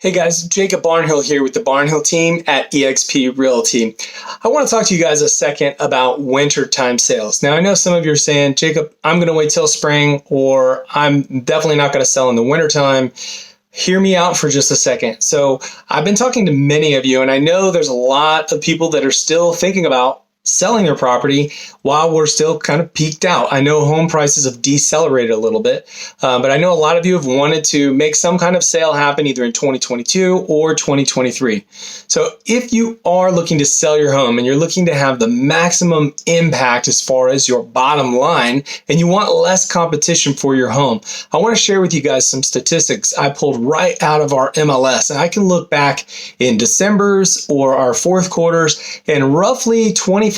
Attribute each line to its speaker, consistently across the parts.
Speaker 1: Hey guys, Jacob Barnhill here with the Barnhill Team at eXp Realty. I want to talk to you guys a second about wintertime sales. Now, I know some of you are saying, Jacob, I'm going to wait till spring, or I'm definitely not going to sell in the wintertime. Hear me out for just a second. So I've been talking to many of you, and I know there's a lot of people that are still thinking about selling their property while we're still kind of peaked out. I know home prices have decelerated a little bit, but I know a lot of you have wanted to make some kind of sale happen either in 2022 or 2023. So if you are looking to sell your home and you're looking to have the maximum impact as far as your bottom line and you want less competition for your home, I want to share with you guys some statistics I pulled right out of our MLS. And I can look back in December's or our fourth quarters, and roughly 25%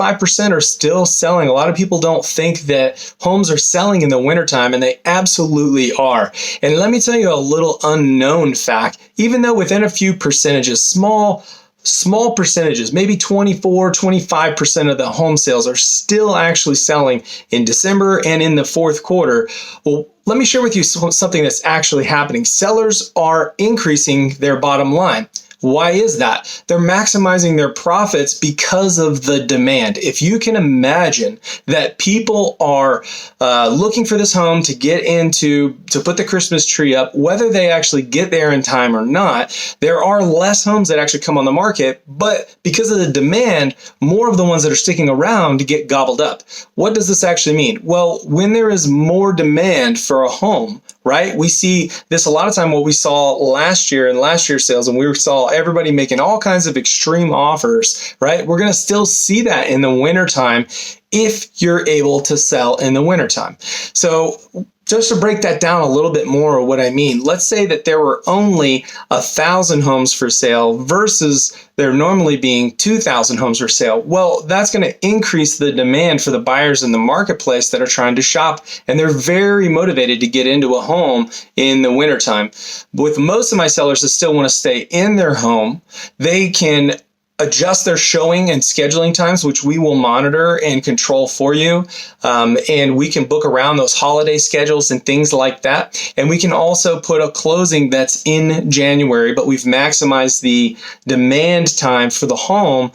Speaker 1: are still selling. A lot of people don't think that homes are selling in the wintertime, and they absolutely are. And let me tell you a little unknown fact. Even though within a few percentages, small percentages, maybe 24, 25% of the home sales are still actually selling in December and in the fourth quarter. Well, let me share with you something that's actually happening. Sellers are increasing their bottom line. Why is that? They're maximizing their profits because of the demand. If you can imagine that people are looking for this home to get into, to put the Christmas tree up, whether they actually get there in time or not, there are less homes that actually come on the market, but because of the demand, more of the ones that are sticking around to get gobbled up. What does this actually mean? Well, when there is more demand for a home, right? We see this a lot of time, what we saw last year in last year's sales, and we saw everybody making all kinds of extreme offers, right? We're going to still see that in the wintertime if you're able to sell in the wintertime. So just to break that down a little bit more of what I mean, let's say that there were only 1,000 homes for sale versus there normally being 2,000 homes for sale. Well, that's going to increase the demand for the buyers in the marketplace that are trying to shop, and they're very motivated to get into a home in the wintertime. With most of my sellers that still want to stay in their home, they can adjust their showing and scheduling times, which we will monitor and control for you. And we can book around those holiday schedules and things like that. And we can also put a closing that's in January, but we've maximized the demand time for the home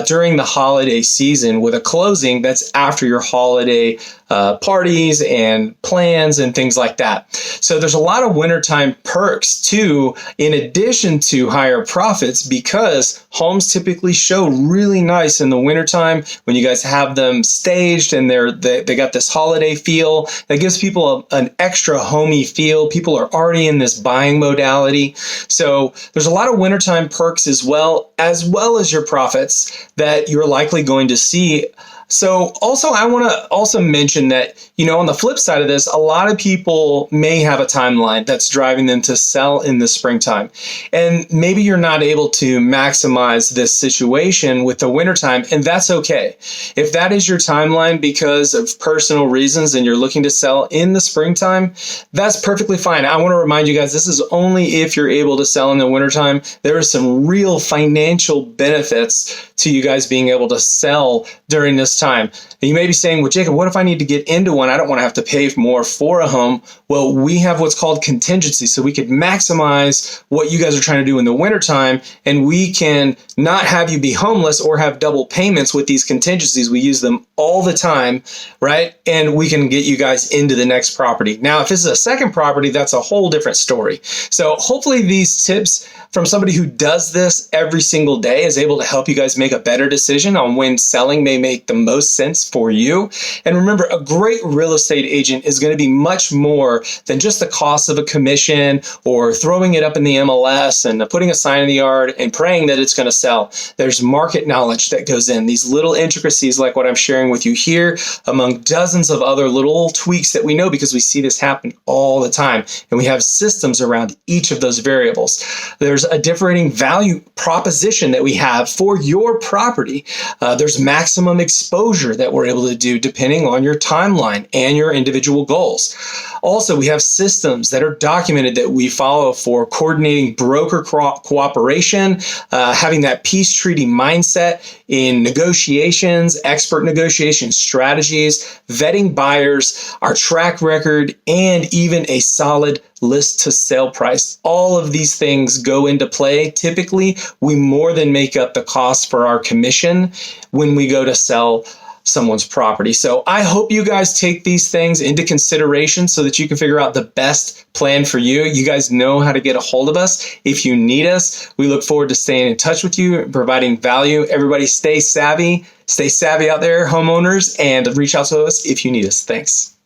Speaker 1: during the holiday season with a closing that's after your holiday parties and plans and things like that. So there's a lot of wintertime perks too, in addition to higher profits, because homes typically show really nice in the wintertime when you guys have them staged and they got this holiday feel that gives people an extra homey feel. People are already in this buying modality. So there's a lot of wintertime perks as well as your profits that you're likely going to see. So also, I want to also mention that, on the flip side of this, a lot of people may have a timeline that's driving them to sell in the springtime. And maybe you're not able to maximize this situation with the wintertime, and that's okay. If that is your timeline because of personal reasons and you're looking to sell in the springtime, that's perfectly fine. I want to remind you guys, this is only if you're able to sell in the wintertime. There are some real financial benefits to you guys being able to sell during this time. And you may be saying, well, Jacob, what if I need to get into one? I don't want to have to pay more for a home. Well, we have what's called contingency, so we could maximize what you guys are trying to do in the wintertime, and we can not have you be homeless or have double payments with these contingencies. We use them all the time, right? And we can get you guys into the next property. Now, if this is a second property, that's a whole different story. So hopefully these tips from somebody who does this every single day is able to help you guys make a better decision on when selling may make the most sense for you. And remember, a great real estate agent is going to be much more than just the cost of a commission or throwing it up in the MLS and putting a sign in the yard and praying that it's going to sell. There's market knowledge that goes in, these little intricacies like what I'm sharing with you here, among dozens of other little tweaks that we know because we see this happen all the time. And we have systems around each of those variables. There's a differing value proposition that we have for your property. There's maximum exposure that we're we're able to do depending on your timeline and your individual goals. Also, we have systems that are documented that we follow for coordinating broker cooperation, having that peace treaty mindset in negotiations, expert negotiation strategies, vetting buyers, our track record, and even a solid list to sale price. All of these things go into play. Typically, we more than make up the cost for our commission when we go to sell someone's property. So I hope you guys take these things into consideration so that you can figure out the best plan for you. You guys know how to get a hold of us if you need us. We look forward to staying in touch with you and providing value. Everybody stay savvy out there, homeowners, and reach out to us if you need us. Thanks.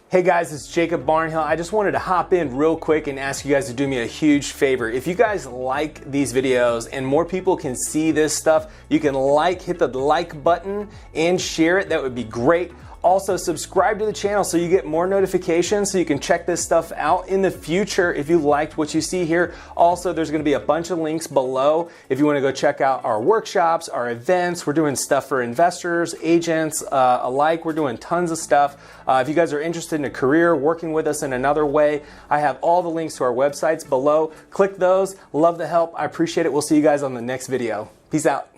Speaker 2: Hey guys, it's Jacob Barnhill. I just wanted to hop in real quick and ask you guys to do me a huge favor. If you guys like these videos and more people can see this stuff, you can hit the like button and share it. That would be great. Also, subscribe to the channel so you get more notifications so you can check this stuff out in the future if you liked what you see here. Also, there's going to be a bunch of links below if you want to go check out our workshops, our events. We're doing stuff for investors, agents alike. We're doing tons of stuff. If you guys are interested in a career, working with us in another way, I have all the links to our websites below. Click those. Love the help. I appreciate it. We'll see you guys on the next video. Peace out.